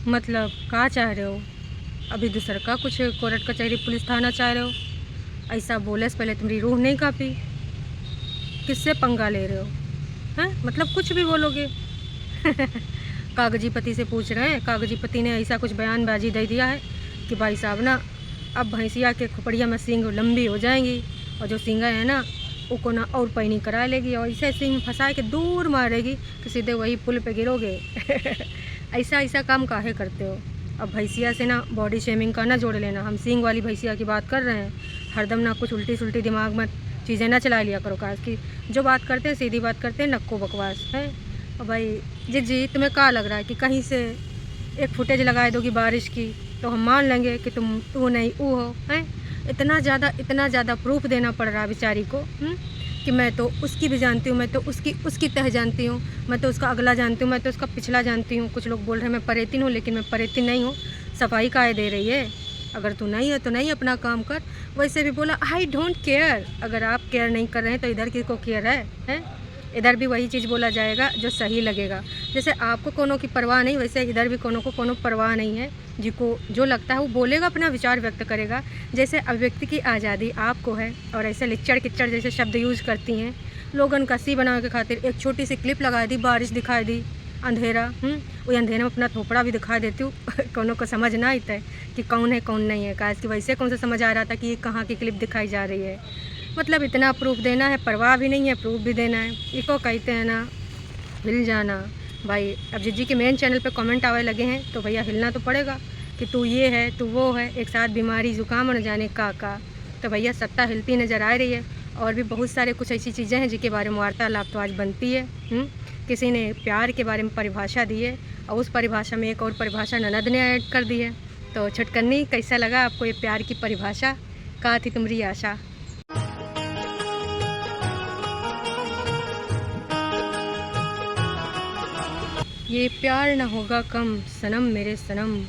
मतलब कहाँ चाह रहे हो? अभी दूसर का कुछ कोर्ट कचहरी पुलिस थाना चाह रहे हो? ऐसा बोले से पहले तुम्हारी रूह नहीं कांपी? किससे पंगा ले रहे हो? हैं मतलब कुछ भी बोलोगे। कागजी पति से पूछ रहे हैं, कागजी पति ने ऐसा कुछ बयानबाजी दे दिया है कि भाई साहब ना अब भैंसिया के खोपड़िया में सींग लंबी हो जाएंगी और जो सींगा है ना उसको ना और पैनी करा लेगी और ऐसे सींग फंसा के दूर मारेगी कि सीधे वही पुल पे गिरोगे। ऐसा ऐसा काम काहे करते हो? अब भैंसिया से ना बॉडी शेमिंग का ना जोड़ लेना। हम सींग वाली भैंसिया की बात कर रहे हैं। हरदम ना कुछ उल्टी सुल्टी दिमाग में चीज़ें ना चला लिया करो। काश की जो बात करते हैं सीधी बात करते हैं, नक्को बकवास है। और भाई जी तुम्हें क्या लग रहा है कि कहीं से एक फुटेज लगा दोगी बारिश की तो हम मान लेंगे कि तुम तू नहीं ऊ हो? हैं इतना ज़्यादा प्रूफ देना पड़ रहा है बेचारी को कि मैं तो उसकी भी जानती हूँ, मैं तो उसकी तह जानती हूँ, मैं तो उसका अगला जानती हूँ, मैं तो उसका पिछला जानती हूँ। कुछ लोग बोल रहे हैं मैं परेतिन हूँ, लेकिन मैं परेतिन नहीं हूँ। सफाई काहे दे रही है? अगर तू नहीं है तो नहीं, अपना काम कर। वैसे भी बोला आई डोंट केयर। अगर आप केयर नहीं कर रहे हैं तो इधर किसको केयर है? इधर भी वही चीज़ बोला जाएगा जो सही लगेगा। जैसे आपको कोनो की परवाह नहीं, वैसे इधर भी कोनो को कोनो परवाह नहीं है। जिसको जो लगता है वो बोलेगा, अपना विचार व्यक्त करेगा। जैसे अभिव्यक्ति की आज़ादी आपको है और ऐसे लिच्चड़ किच्चड़ जैसे शब्द यूज़ करती हैं लोगन का सी बनाने के खातिर। एक छोटी सी क्लिप लगा दी, बारिश दिखाई दी, अंधेरा, वो अंधेरे में अपना थोपड़ा भी दिखा देती हूँ। कोनो को समझ ना आता है कि कौन है कौन नहीं है। काश कि वैसे कौन सा समझ आ रहा था कि ये कहाँ की क्लिप दिखाई जा रही है। मतलब इतना प्रूफ देना है, परवाह भी नहीं है, प्रूफ भी देना है। इसको कहते हैं ना हिल जाना। भाई अब जी के मेन चैनल पे कमेंट आवे लगे हैं तो भैया हिलना तो पड़ेगा कि तू ये है तू वो है, एक साथ बीमारी जुकाम न जाने का। तो भैया सत्ता हिलती नज़र आ रही है। और भी बहुत सारे कुछ ऐसी चीज़ें हैं जिनके बारे में वार्तालाप तो आज बनती है। किसी ने प्यार के बारे में परिभाषा दी है और उस परिभाषा में एक और परिभाषा ननद ने ऐड कर दी है। तो छटकन्नी कैसा लगा आपको ये प्यार की परिभाषा? कहाँ थी तुम्हारी आशा? ये प्यार ना होगा कम सनम मेरे सनम।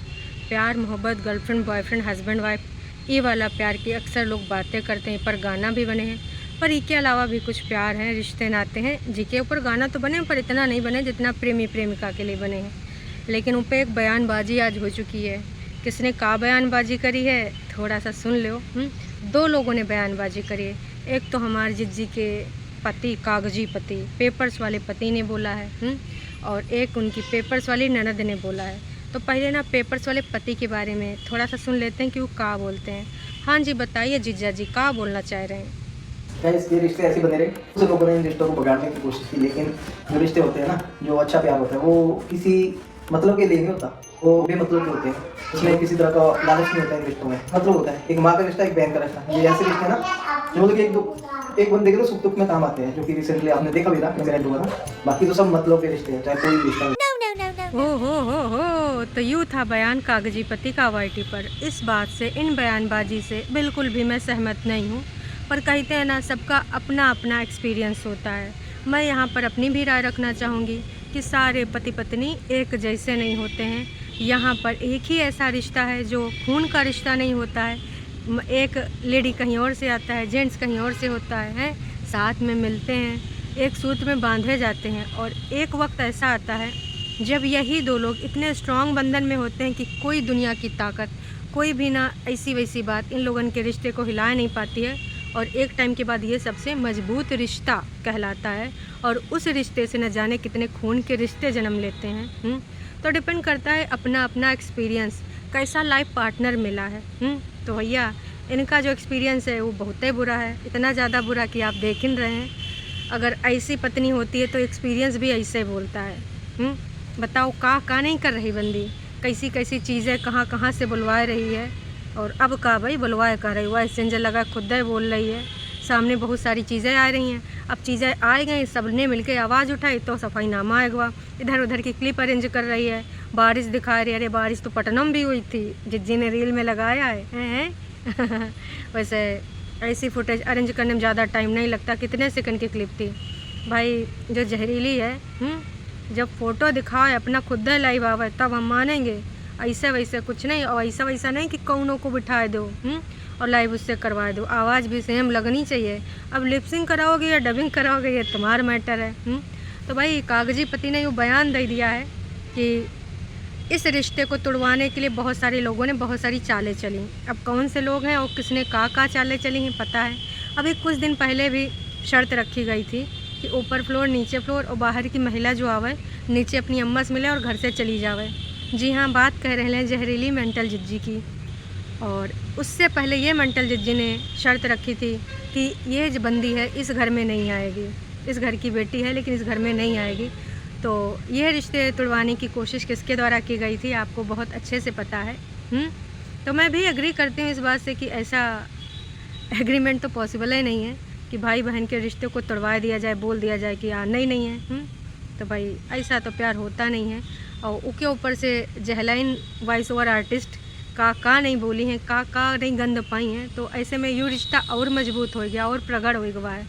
प्यार मोहब्बत गर्लफ्रेंड बॉयफ्रेंड हस्बैंड वाइफ, ये वाला प्यार की अक्सर लोग बातें करते हैं, पर गाना भी बने हैं। पर इसके अलावा भी कुछ प्यार हैं, रिश्ते नाते हैं जिनके ऊपर गाना तो बने पर इतना नहीं बने जितना प्रेमी प्रेमिका के लिए बने हैं। लेकिन उन पर एक बयानबाजी आज हो चुकी है। किसने का बयानबाजी करी है थोड़ा सा सुन लो। दो लोगों ने बयानबाजी करी है। एक तो हमारे जिज्जी के पति, कागजी पति, पेपर्स वाले पति ने बोला है और एक उनकी पेपर्स वाली ननद ने बोला है। तो पहले ना पेपर्स वाले पति के बारे में थोड़ा सा सुन लेते हैं कि वो क्या बोलते हैं। हाँ जी बताइए जीजा जी, क्या बोलना चाह रहे हैं? ये रिश्ते ऐसे बने रहे। कुछ लोगों ने इन रिश्तों को बिगाड़ने की कोशिश की, लेकिन जो रिश्ते होते हैं ना, जो अच्छा प्यार होता है वो किसी मतलब के लिए नहीं होता, वो बेमतलब के होते हैं। उसमें किसी तरह का लालच नहीं होता है। रिश्तों में मतलब होता है एक माँ का रिश्ता, एक बहन का रिश्ता। ये ऐसे रिश्ते हैं ना जो मतलब एक बंदे के तो सुख दुख में काम आते हैं, जो कि रिसेंटली आपने देखा भी था, इंसिडेंट हुआ था। बाकी तो सब मतलब के रिश्ते हैं, चाहे कोई रिश्ता हो तो यूँ था बयान कागजी पति का वाईटी पर। इस बात से, इन बयानबाजी से बिल्कुल भी मैं सहमत नहीं हूँ। पर कहते हैं ना सबका अपना अपना एक्सपीरियंस होता है। मैं यहाँ पर अपनी भी राय रखना चाहूँगी कि सारे पति पत्नी एक जैसे नहीं होते हैं। यहाँ पर एक ही ऐसा रिश्ता है जो खून का रिश्ता नहीं होता है। एक लेडी कहीं और से आता है, जेंट्स कहीं और से होता है, साथ में मिलते हैं, एक सूत्र में बांधे जाते हैं। और एक वक्त ऐसा आता है जब यही दो लोग इतने स्ट्रॉन्ग बंधन में होते हैं कि कोई दुनिया की ताकत, कोई भी ना ऐसी वैसी बात इन लोगों के रिश्ते को हिला नहीं पाती है। और एक टाइम के बाद ये सबसे मजबूत रिश्ता कहलाता है। और उस रिश्ते से न जाने कितने खून के रिश्ते जन्म लेते हैं। तो डिपेंड करता है अपना अपना एक्सपीरियंस, कैसा लाइफ पार्टनर मिला है। तो भैया इनका जो एक्सपीरियंस है वो बहुत ही बुरा है, इतना ज़्यादा बुरा कि आप देख ही रहे हैं। अगर ऐसी पत्नी होती है तो एक्सपीरियंस भी ऐसे बोलता है। बताओ का नहीं कर रही बंदी, कैसी कैसी चीज़ें कहाँ कहाँ से बुलवा रही है। और अब का भाई बुलवाए कर रही हुआ एक्सचेंजर लगा खुद ही बोल रही है। सामने बहुत सारी चीज़ें आ रही हैं। अब चीज़ें आ गई, सब ने मिलकर आवाज़ उठाई तो सफाईनामा आएगा। इधर उधर की क्लिप अरेंज कर रही है, बारिश दिखा रही है। अरे बारिश तो पटना में भी हुई थी, जिज्जी ने रील में लगाया है। वैसे ऐसी फुटेज अरेंज करने में ज़्यादा टाइम नहीं लगता, कितने सेकंड की क्लिप थी भाई। जो जहरीली है, जब फ़ोटो दिखाए अपना खुद ही लाइव आवे तब हम मानेंगे। ऐसे वैसे कुछ नहीं, और ऐसा वैसा नहीं कि कौनों को बिठा दो और लाइव उससे करवा दो। आवाज़ भी सेम लगनी चाहिए। अब लिपसिंग कराओगे या डबिंग कराओगे ये तुम्हारा मैटर है। तो भाई कागजी पति ने यूँ बयान दे दिया है कि इस रिश्ते को तुड़वाने के लिए बहुत सारे लोगों ने बहुत सारी चालें चली। अब कौन से लोग हैं और किसने का चालें चली हैं पता है। अभी कुछ दिन पहले भी शर्त रखी गई थी कि ऊपर फ्लोर नीचे फ्लोर और बाहर की महिला जो आवे नीचे अपनी अम्मा से मिले और घर से चली जावे। जी हाँ, बात कह रहे हैं जहरीली मेंटल जिज्जी की। और उससे पहले ये मेंटल जिज्जी ने शर्त रखी थी कि ये जो बंदी है इस घर में नहीं आएगी, इस घर की बेटी है लेकिन इस घर में नहीं आएगी। तो यह रिश्ते तुड़वाने की कोशिश किसके द्वारा की गई थी आपको बहुत अच्छे से पता है। तो मैं भी एग्री करती हूँ इस बात से कि ऐसा एग्रीमेंट तो पॉसिबल ही नहीं है कि भाई बहन के रिश्ते को तोड़वा दिया जाए, बोल दिया जाए कि आना ही नहीं है। तो भाई ऐसा तो प्यार होता नहीं है। और उसके ऊपर से जहलाइन वॉइस ओवर आर्टिस्ट का नहीं बोली हैं, का नहीं गंद पाई हैं। तो ऐसे में यूँ रिश्ता और मजबूत हो गया और प्रगढ़ हो गया है।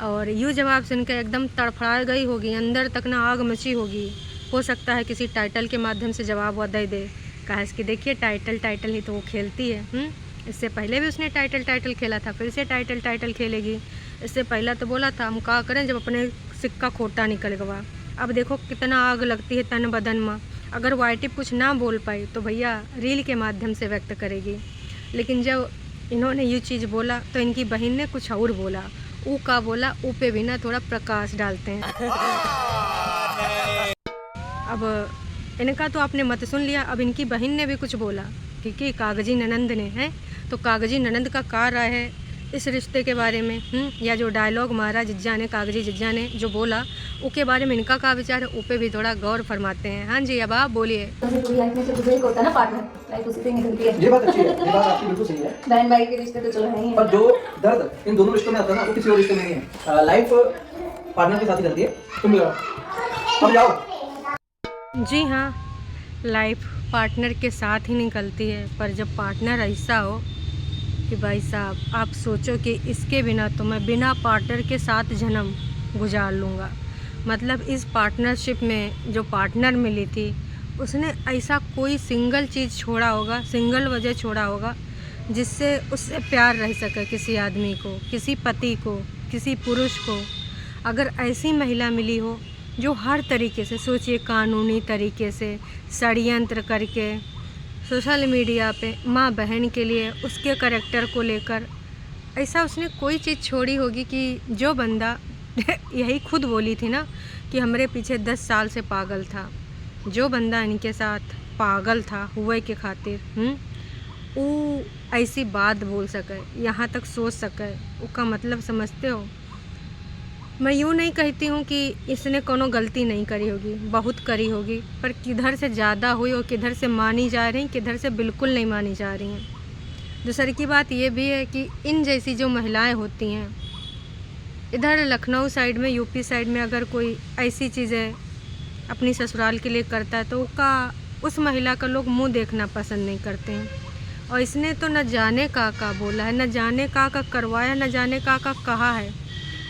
और यूँ जवाब सुनकर एकदम तड़फड़ा गई होगी, अंदर तक ना आग मची होगी। हो सकता है किसी टाइटल के माध्यम से जवाब वह दे दे। कहा इसकी देखिए टाइटल ही तो वो खेलती है। इससे पहले भी उसने टाइटल खेला था, फिर से टाइटल खेलेगी। इससे पहला तो बोला था हम क्या करें जब अपने सिक्का खोटा निकल गवा। अब देखो कितना आग लगती है तन बदन में। अगर वाइटिप कुछ ना बोल पाई तो भैया रील के माध्यम से व्यक्त करेगी। लेकिन जब इन्होंने ये चीज़ बोला तो इनकी बहन ने कुछ और बोला। ऊ का बोला, ऊ पे भी ना थोड़ा प्रकाश डालते हैं। अब इनका तो आपने मत सुन लिया, अब इनकी बहन ने भी कुछ बोला कि कागजी ननंद ने है। तो कागजी ननंद का राय है इस रिश्ते के बारे में। या जो डायलॉग मारा जिज्जा ने, कागजी जिज्जा ने जो बोला उसके बारे में इनका क्या विचार है, ऊपर भी थोड़ा गौर फरमाते हैं। हाँ जी, अब आप बोलिए। लाइफ में जो बुजुर्ग होता है ना पार्टनर, लाइफ उसी से निकलती है। ये बात अच्छी है, ये बात आपकी बिल्कुल सही है। बहन भाई के रिश्ते तो चलो है ही है। पर जो दर्द इन दोनों रिश्तों में आता है ना वो किसी और रिश्ते में नहीं है। लाइफ पार्टनर के साथ ही चलती है। तुम अब जाओ। जी हाँ, लाइफ पार्टनर के साथ ही निकलती है। पर जब पार्टनर ऐसा हो कि भाई साहब आप सोचो कि इसके बिना तो मैं बिना पार्टनर के साथ जन्म गुजार लूँगा। मतलब इस पार्टनरशिप में जो पार्टनर मिली थी उसने ऐसा कोई सिंगल चीज़ छोड़ा होगा, सिंगल वजह छोड़ा होगा जिससे उससे प्यार रह सके किसी आदमी को, किसी पति को, किसी पुरुष को। अगर ऐसी महिला मिली हो जो हर तरीके से, सोचिए कानूनी तरीके से षड्यंत्र करके सोशल मीडिया पे माँ बहन के लिए उसके करैक्टर को लेकर ऐसा उसने कोई चीज़ छोड़ी होगी कि जो बंदा यही खुद बोली थी ना कि हमारे पीछे 10 साल से पागल था, जो बंदा इनके साथ पागल था हुए के खातिर वो ऐसी बात बोल सके, यहाँ तक सोच सके, उसका मतलब समझते हो। मैं यूँ नहीं कहती हूँ कि इसने कोनो गलती नहीं करी होगी, बहुत करी होगी, पर किधर से ज़्यादा हुई और किधर से मानी जा रही, किधर से बिल्कुल नहीं मानी जा रही हैं। दूसरी की बात ये भी है कि इन जैसी जो महिलाएं होती हैं, इधर लखनऊ साइड में, यूपी साइड में अगर कोई ऐसी चीज़ें अपनी ससुराल के लिए करता है तो उस महिला का लोग मुँह देखना पसंद नहीं करते हैं। और इसने तो न जाने का बोला है, न जाने का करवाया, न जाने का कहा है।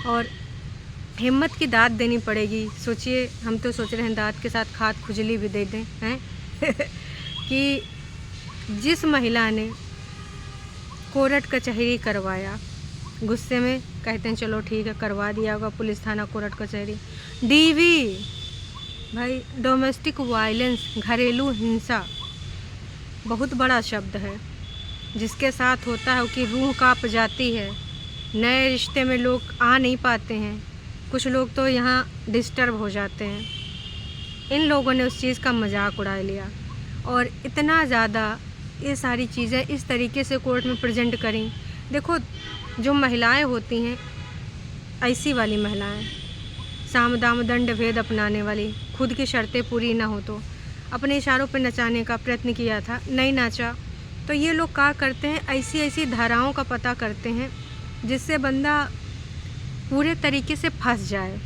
और हिम्मत की दाद देनी पड़ेगी। सोचिए, हम तो सोच रहे हैं दाद के साथ खाद खुजली भी दे दें हैं कि जिस महिला ने कोर्ट कचहरी करवाया, गुस्से में कहते हैं चलो ठीक है करवा दिया होगा, पुलिस थाना कोर्ट कचहरी, डीवी भाई डोमेस्टिक वायलेंस, घरेलू हिंसा बहुत बड़ा शब्द है। जिसके साथ होता है कि रूह कांप जाती है। नए रिश्ते में लोग आ नहीं पाते हैं, कुछ लोग तो यहाँ डिस्टर्ब हो जाते हैं। इन लोगों ने उस चीज़ का मजाक उड़ा लिया और इतना ज़्यादा ये सारी चीज़ें इस तरीके से कोर्ट में प्रेजेंट करी। देखो, जो महिलाएं होती हैं, ऐसी वाली महिलाएं, साम दाम दंड भेद अपनाने वाली, खुद की शर्तें पूरी ना हो तो अपने इशारों पर नचाने का प्रयत्न किया था, नहीं नाचा तो ये लोग क्या करते हैं, ऐसी ऐसी धाराओं का पता करते हैं जिससे बंदा पूरे तरीके से फंस जाए,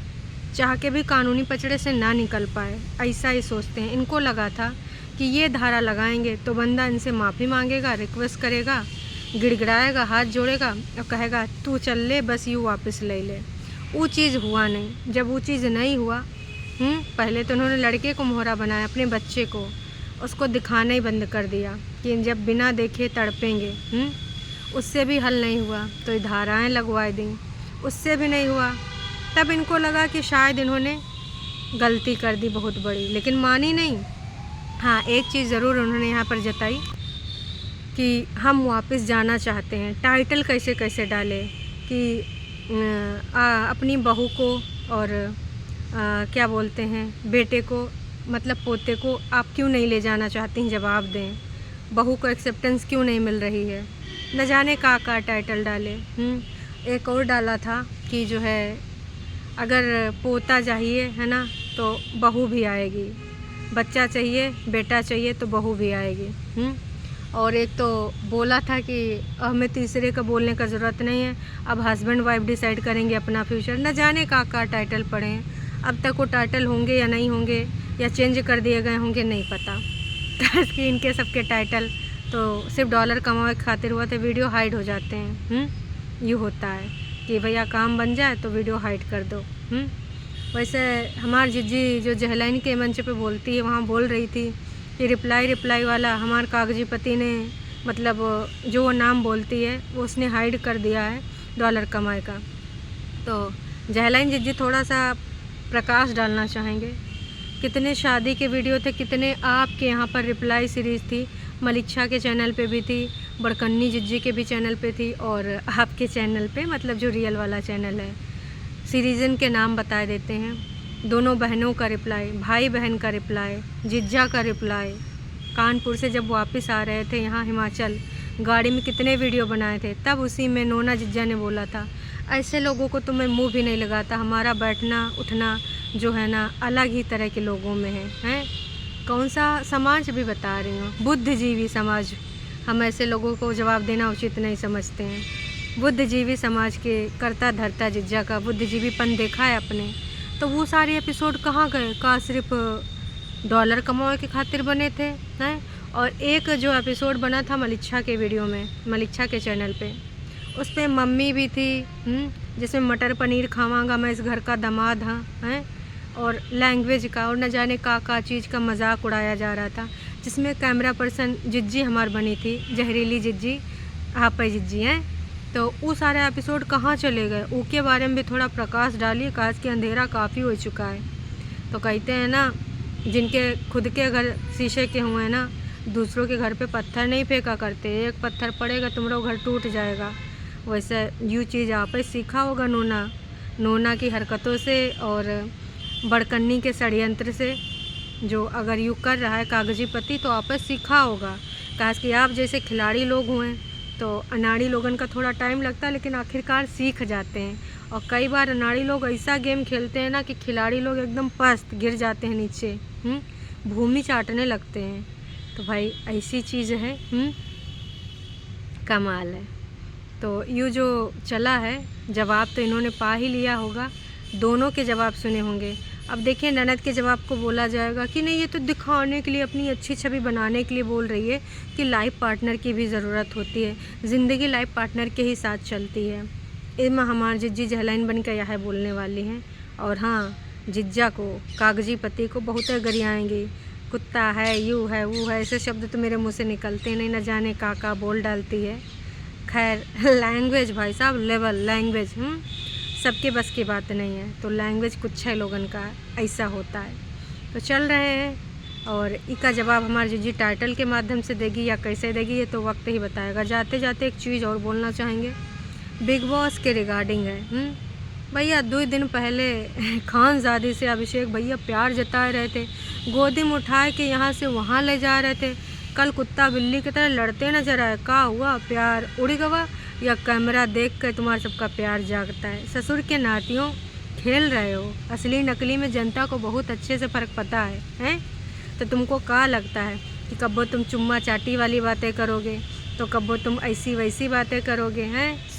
चाह के भी कानूनी पचड़े से ना निकल पाए। ऐसा ही सोचते हैं। इनको लगा था कि ये धारा लगाएंगे तो बंदा इनसे माफ़ी मांगेगा, रिक्वेस्ट करेगा, गिड़गिड़ाएगा, हाथ जोड़ेगा और कहेगा तू चल ले, बस यूँ वापस ले ले। वो चीज़ हुआ नहीं। जब वो चीज़ नहीं हुआ, पहले तो उन्होंने लड़के को मोहरा बनाया, अपने बच्चे को, उसको दिखाना ही बंद कर दिया कि जब बिना देखे तड़पेंगे। उससे भी हल नहीं हुआ तो ये धाराएँ लगवा दी, उससे भी नहीं हुआ। तब इनको लगा कि शायद इन्होंने गलती कर दी बहुत बड़ी, लेकिन मानी नहीं। हाँ, एक चीज़ ज़रूर उन्होंने यहाँ पर जताई कि हम वापस जाना चाहते हैं। टाइटल कैसे कैसे डाले कि अपनी बहू को और क्या बोलते हैं बेटे को, मतलब पोते को आप क्यों नहीं ले जाना चाहती हैं, जवाब दें। बहू को एक्सेप्टेंस क्यों नहीं मिल रही है, न जाने का टाइटल डाले। एक और डाला था कि जो है अगर पोता चाहिए है ना तो बहू भी आएगी, बच्चा चाहिए बेटा चाहिए तो बहू भी आएगी। और एक तो बोला था कि हमें तीसरे का बोलने का ज़रूरत नहीं है, अब हस्बैंड वाइफ डिसाइड करेंगे अपना फ्यूचर। न जाने का टाइटल पढ़े हैं, अब तक वो टाइटल होंगे या नहीं होंगे या चेंज कर दिए गए होंगे नहीं पता। कि इनके सबके टाइटल तो सिर्फ डॉलर कमाने के खातिर हुआ, तो वीडियो हाइड हो जाते हैं। ये होता है कि भैया काम बन जाए तो वीडियो हाइड कर दो। वैसे हमारी जिज्जी जो जहलाइन के मंच पे बोलती है, वहाँ बोल रही थी कि रिप्लाई वाला हमारे कागजी पति ने, मतलब जो वो नाम बोलती है वो उसने हाइड कर दिया है डॉलर कमाए का। तो जहलाइन जिज्जी थोड़ा सा प्रकाश डालना चाहेंगे। कितने शादी के वीडियो थे, कितने आपके यहाँ पर रिप्लाई सीरीज़ थी, मलिक्षा के चैनल पे भी थी, बड़कन्नी जिज्जी के भी चैनल पे थी, और आपके चैनल पे, मतलब जो रियल वाला चैनल है। सीरीज़न के नाम बता देते हैं, दोनों बहनों का रिप्लाई, भाई बहन का रिप्लाई, जिज्जा का रिप्लाई। कानपुर से जब वापस आ रहे थे यहाँ हिमाचल, गाड़ी में कितने वीडियो बनाए थे, तब उसी में नोना जिज्जा ने बोला था ऐसे लोगों को तो मैं मुँह भी नहीं लगाता, हमारा बैठना उठना जो है ना अलग ही तरह के लोगों में हैं। कौन सा समाज भी बता रही हूँ, बुद्धिजीवी समाज। हम ऐसे लोगों को जवाब देना उचित नहीं समझते हैं। बुद्धिजीवी समाज के करता धरता जिज्जा का बुद्धिजीवीपन देखा है अपने, तो वो सारे एपिसोड कहाँ गए? का सिर्फ डॉलर कमाने के खातिर बने थे हैं। और एक जो एपिसोड बना था मलिक्षा के वीडियो में, मलिक्षा के चैनल पे, उस पर मम्मी भी थी, जिसमें मटर पनीर खावांगा मैं, इस घर का दामाद हाँ हैं, और लैंग्वेज का और न जाने का चीज़ का मजाक उड़ाया जा रहा था, जिसमें कैमरा पर्सन जिज्जी हमार बनी थी, जहरीली जिज्जी, आप जिज्जी हैं। तो वो सारे एपिसोड कहाँ चले गए? उसके बारे में भी थोड़ा प्रकाश डालिए, काश कि अंधेरा काफ़ी हो चुका है। तो कहते हैं ना, जिनके खुद के घर शीशे के हुए हैं ना, दूसरों के घर पे पत्थर नहीं फेंका करते, एक पत्थर पड़ेगा तुम्हारा घर टूट जाएगा। वैसे यूँ चीज़ आप सीखा होगा नोना की हरकतों से और बड़कन्नी के षड्यंत्र से, जो अगर यूँ कर रहा है कागजी पति, तो आप सीखा होगा। काश कि आप जैसे खिलाड़ी लोग हुए तो अनाड़ी लोगन का थोड़ा टाइम लगता है, लेकिन आखिरकार सीख जाते हैं। और कई बार अनाड़ी लोग ऐसा गेम खेलते हैं ना कि खिलाड़ी लोग एकदम पस्त गिर जाते हैं नीचे, भूमि चाटने लगते हैं। तो भाई ऐसी चीज़ है, कमाल है। तो यूँ जो चला है, जवाब तो इन्होंने पा ही लिया होगा, दोनों के जवाब सुने होंगे। अब देखिए ननद के जवाब को बोला जाएगा कि नहीं, ये तो दिखाने के लिए, अपनी अच्छी छवि बनाने के लिए बोल रही है कि लाइफ पार्टनर की भी ज़रूरत होती है, ज़िंदगी लाइफ पार्टनर के ही साथ चलती है। इसमें हमारी जिज्जी जहलाइन बन के यह बोलने वाली हैं। और हाँ, जिज्जा को, कागजी पति को बहुत गरियाएंगी, कुत्ता है, यू है, वो है, ऐसे शब्द तो मेरे मुँह से निकलते नहीं, न जाने का बोल डालती है। खैर, लैंग्वेज भाई साहब, लेवल लैंग्वेज सबके बस की बात नहीं है। तो लैंग्वेज कुछ है लोगन का, ऐसा होता है। तो चल रहे हैं, और इसका जवाब हमारी जिज्जी टाइटल के माध्यम से देगी या कैसे देगी, ये तो वक्त ही बताएगा। जाते जाते एक चीज़ और बोलना चाहेंगे, बिग बॉस के रिगार्डिंग है। भैया 2 दिन पहले खानज़ादी से अभिषेक भैया प्यार जता रहे थे, गोदी में उठाए के यहाँ से वहाँ ले जा रहे थे। कल कुत्ता बिल्ली की तरह लड़ते नजर आए, का हुआ? प्यार उड़ गवा या कैमरा देख कर तुम्हारा सबका प्यार जागता है? ससुर के नातियों खेल रहे हो, असली नकली में जनता को बहुत अच्छे से फ़र्क पता है, हैं? तो तुमको क्या लगता है कि कब्बो तुम चुम्मा चाटी वाली बातें करोगे, तो कब्बो तुम ऐसी वैसी बातें करोगे, हैं?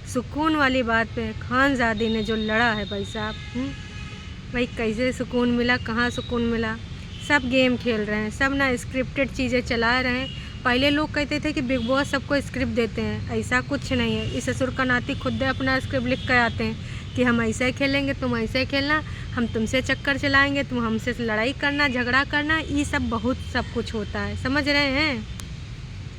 सुकून वाली बात पे खानज़ादी ने जो लड़ा है भाई साहब, भाई कैसे सुकून मिला, कहाँ सुकून मिला? सब गेम खेल रहे हैं, सब ना स्क्रिप्टेड चीज़ें चला रहे हैं। पहले लोग कहते थे कि बिग बॉस सबको स्क्रिप्ट देते हैं, ऐसा कुछ नहीं है। इस ससुर का नाती खुद अपना स्क्रिप्ट लिख कर आते हैं कि हम ऐसे खेलेंगे, तुम ऐसे खेलना, हम तुमसे चक्कर चलाएंगे, तुम हमसे लड़ाई करना, झगड़ा करना, ये सब कुछ होता है, समझ रहे हैं?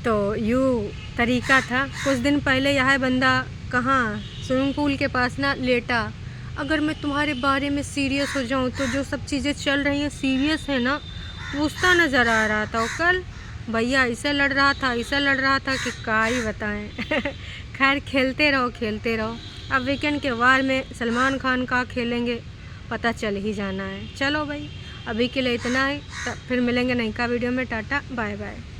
तो यूँ तरीका था। कुछ दिन पहले यह बंदा कहाँ स्विमिंग पूल के पास ना लेटा, अगर मैं तुम्हारे बारे में सीरियस हो जाऊँ तो जो सब चीज़ें चल रही हैं सीरियस है ना, पूछता नज़र आ रहा था वो कल, भैया ऐसे लड़ रहा था, ऐसे लड़ रहा था कि क्या ही बताएं। खैर खेलते रहो खेलते रहो। अब वीकेंड के वार में सलमान खान का खेलेंगे पता चल ही जाना है। चलो भाई अभी के लिए इतना ही, फिर मिलेंगे नई का वीडियो में। Tata bye bye.